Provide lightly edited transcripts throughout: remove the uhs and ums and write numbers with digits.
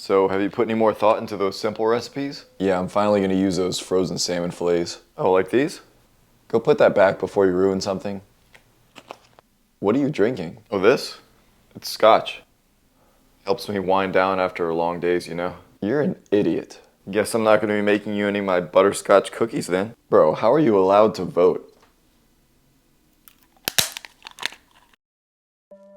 So, have you put any more thought into those simple recipes? Yeah, I'm finally gonna use those frozen salmon fillets. Oh, like these? Go put that back before you ruin something. What are you drinking? Oh, this? It's scotch. Helps me wind down after long days, you know. You're an idiot. Guess I'm not going to be making you any of my butterscotch cookies then. Bro, how are you allowed to vote?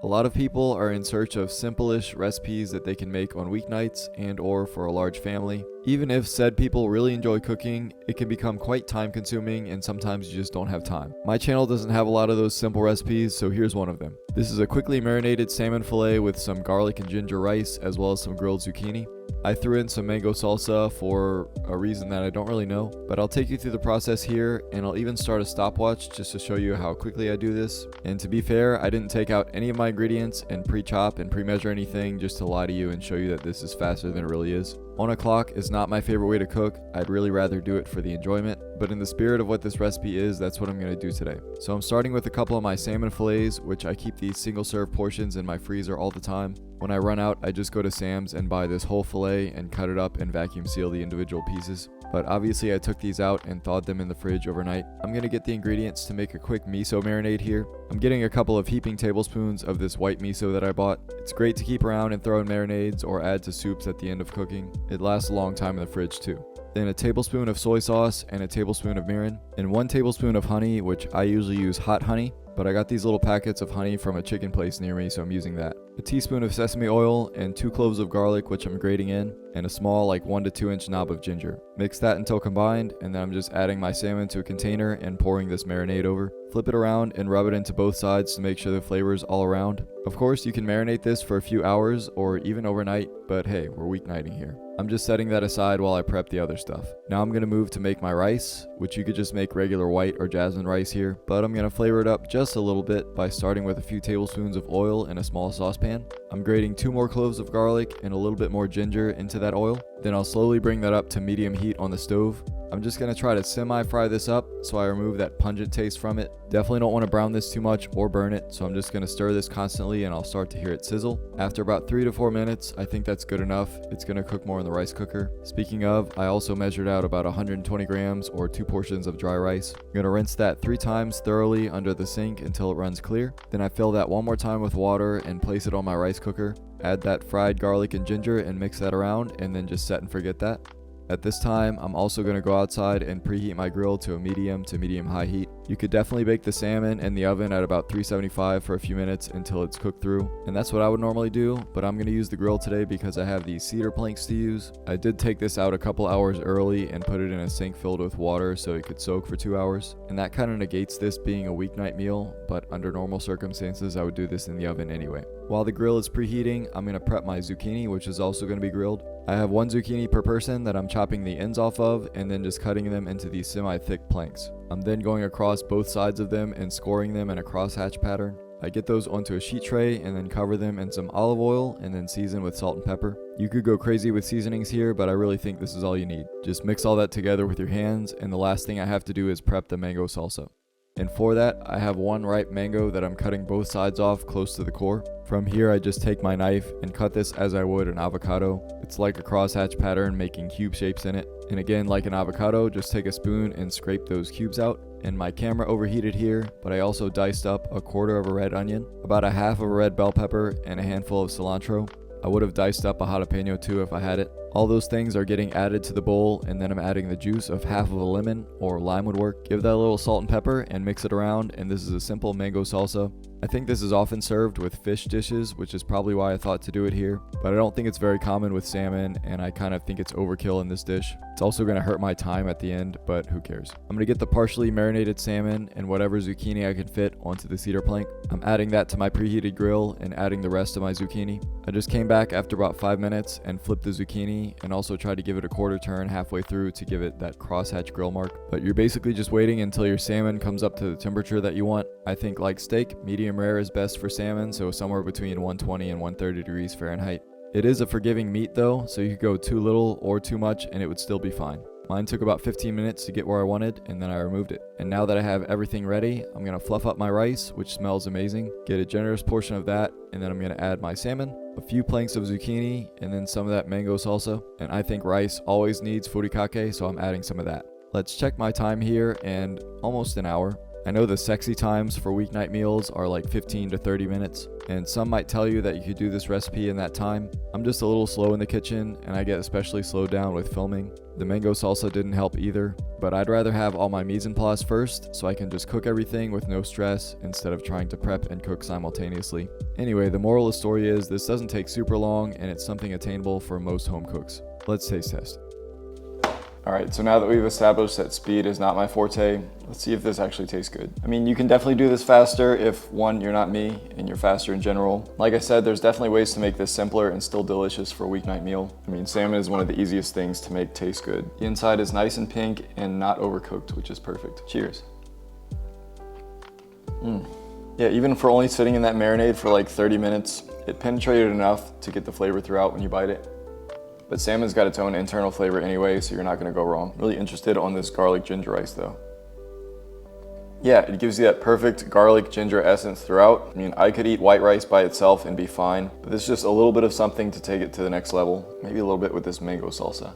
A lot of people are in search of simple-ish recipes that they can make on weeknights and or for a large family. Even if said people really enjoy cooking, it can become quite time-consuming and sometimes you just don't have time. My channel doesn't have a lot of those simple recipes, so here's one of them. This is a quickly marinated salmon fillet with some garlic and ginger rice as well as some grilled zucchini. I threw in some mango salsa for a reason that I don't really know, but I'll take you through the process here, and I'll even start a stopwatch just to show you how quickly I do this. And to be fair, I didn't take out any of my ingredients and pre-chop and pre-measure anything just to lie to you and show you that this is faster than it really is. On a clock is not my favorite way to cook. I'd really rather do it for the enjoyment, but in the spirit of what this recipe is, that's what I'm going to do today. So I'm starting with a couple of my salmon fillets, which I keep these single serve portions in my freezer all the time. When I run out, I just go to Sam's and buy this whole fillet and cut it up and vacuum seal the individual pieces. But obviously I took these out and thawed them in the fridge overnight. I'm going to get the ingredients to make a quick miso marinade here. I'm getting a couple of heaping tablespoons of this white miso that I bought. It's great to keep around and throw in marinades or add to soups at the end of cooking. It lasts a long time in the fridge too. Then a tablespoon of soy sauce and a tablespoon of mirin, and 1 tablespoon of honey, which I usually use hot honey, but I got these little packets of honey from a chicken place near me, so I'm using that. A teaspoon of sesame oil and 2 cloves of garlic, which I'm grating in, and a small 1 to 2 inch knob of ginger. Mix that until combined, and then I'm just adding my salmon to a container and pouring this marinade over. Flip it around and rub it into both sides to make sure the flavor's all around. Of course, you can marinate this for a few hours or even overnight, but hey, we're weeknighting here. I'm just setting that aside while I prep the other stuff. Now I'm going to move to make my rice, which you could just make regular white or jasmine rice here, but I'm going to flavor it up just a little bit by starting with a few tablespoons of oil in a small saucepan. I'm grating 2 more cloves of garlic and a little bit more ginger into that oil. Then I'll slowly bring that up to medium heat on the stove. I'm just going to try to semi-fry this up so I remove that pungent taste from it. Definitely don't want to brown this too much or burn it, so I'm just going to stir this constantly and I'll start to hear it sizzle. After about 3 to 4 minutes, I think that's good enough. It's going to cook more in the rice cooker. Speaking of, I also measured out about 120 grams or 2 portions of dry rice. I'm going to rinse that 3 times thoroughly under the sink until it runs clear. Then I fill that one more time with water and place it on my rice cooker. Add that fried garlic and ginger and mix that around, and then just set and forget that. At this time, I'm also going to go outside and preheat my grill to a medium to medium high heat. You could definitely bake the salmon in the oven at about 375 for a few minutes until it's cooked through, and that's what I would normally do, but I'm going to use the grill today because I have these cedar planks to use. I did take this out a couple hours early and put it in a sink filled with water so it could soak for 2 hours, and that kind of negates this being a weeknight meal, but under normal circumstances I would do this in the oven anyway. While the grill is preheating, I'm going to prep my zucchini, which is also going to be grilled. I have 1 zucchini per person that I'm chopping the ends off of and then just cutting them into these semi-thick planks. I'm then going across both sides of them and scoring them in a crosshatch pattern. I get those onto a sheet tray and then cover them in some olive oil and then season with salt and pepper. You could go crazy with seasonings here, but I really think this is all you need. Just mix all that together with your hands, and the last thing I have to do is prep the mango salsa. And for that, I have 1 ripe mango that I'm cutting both sides off close to the core. From here, I just take my knife and cut this as I would an avocado. It's like a crosshatch pattern, making cube shapes in it. And again, like an avocado, just take a spoon and scrape those cubes out. And my camera overheated here, but I also diced up a 1/4 of a red onion, about a half of a red bell pepper, and a handful of cilantro. I would have diced up a jalapeno too if I had it. All those things are getting added to the bowl, and then I'm adding the juice of half of a lemon, or lime would work. Give that a little salt and pepper and mix it around, and this is a simple mango salsa. I think this is often served with fish dishes, which is probably why I thought to do it here, but I don't think it's very common with salmon, and I kind of think it's overkill in this dish. It's also going to hurt my time at the end, but who cares. I'm going to get the partially marinated salmon and whatever zucchini I can fit onto the cedar plank. I'm adding that to my preheated grill and adding the rest of my zucchini. I just came back after about 5 minutes and flipped the zucchini and also tried to give it a 1/4 turn halfway through to give it that crosshatch grill mark. But you're basically just waiting until your salmon comes up to the temperature that you want. I think, like steak, medium rare is best for salmon, so somewhere between 120 and 130 degrees Fahrenheit. It is a forgiving meat though, so you could go too little or too much and it would still be fine. Mine took about 15 minutes to get where I wanted, and then I removed it. And now that I have everything ready, I'm gonna fluff up my rice, which smells amazing, get a generous portion of that, and then I'm gonna add my salmon, a few planks of zucchini, and then some of that mango salsa. And I think rice always needs furikake, so I'm adding some of that. Let's check my time here, and almost an hour. I know the sexy times for weeknight meals are like 15 to 30 minutes, and some might tell you that you could do this recipe in that time. I'm just a little slow in the kitchen, and I get especially slowed down with filming. The mango salsa didn't help either, but I'd rather have all my mise en place first, so I can just cook everything with no stress instead of trying to prep and cook simultaneously. Anyway, the moral of the story is this doesn't take super long, and it's something attainable for most home cooks. Let's taste test. All right, so now that we've established that speed is not my forte, let's see if this actually tastes good. I mean, you can definitely do this faster if, one, you're not me and you're faster in general. Like I said, there's definitely ways to make this simpler and still delicious for a weeknight meal. I mean, salmon is one of the easiest things to make taste good. The inside is nice and pink and not overcooked, which is perfect. Cheers. Yeah, even for only sitting in that marinade for like 30 minutes, it penetrated enough to get the flavor throughout when you bite it. But salmon's got its own internal flavor anyway, so you're not gonna go wrong. Really interested on this garlic ginger rice though. Yeah, it gives you that perfect garlic ginger essence throughout. I mean, I could eat white rice by itself and be fine, but this is just a little bit of something to take it to the next level. Maybe a little bit with this mango salsa.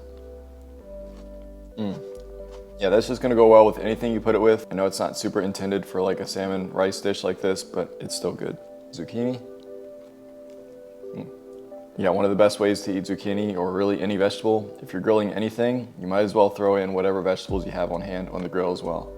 Yeah, that's just gonna go well with anything you put it with. I know it's not super intended for like a salmon rice dish like this, but it's still good. Zucchini. Yeah, one of the best ways to eat zucchini, or really any vegetable, if you're grilling anything, you might as well throw in whatever vegetables you have on hand on the grill as well.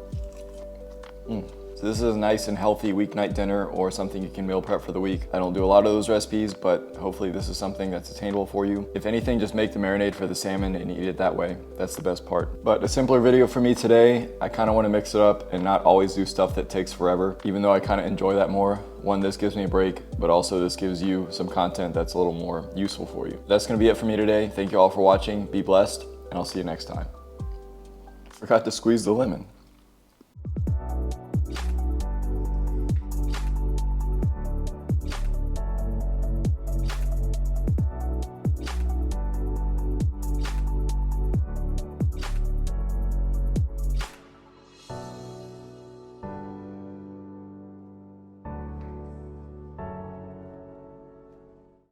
So this is a nice and healthy weeknight dinner or something you can meal prep for the week. I don't do a lot of those recipes, but hopefully this is something that's attainable for you. If anything, just make the marinade for the salmon and eat it that way. That's the best part. But a simpler video for me today. I kind of want to mix it up and not always do stuff that takes forever, even though I kind of enjoy that more. One, this gives me a break, but also this gives you some content that's a little more useful for you. That's going to be it for me today. Thank you all for watching. Be blessed, and I'll see you next time. Forgot to squeeze the lemon.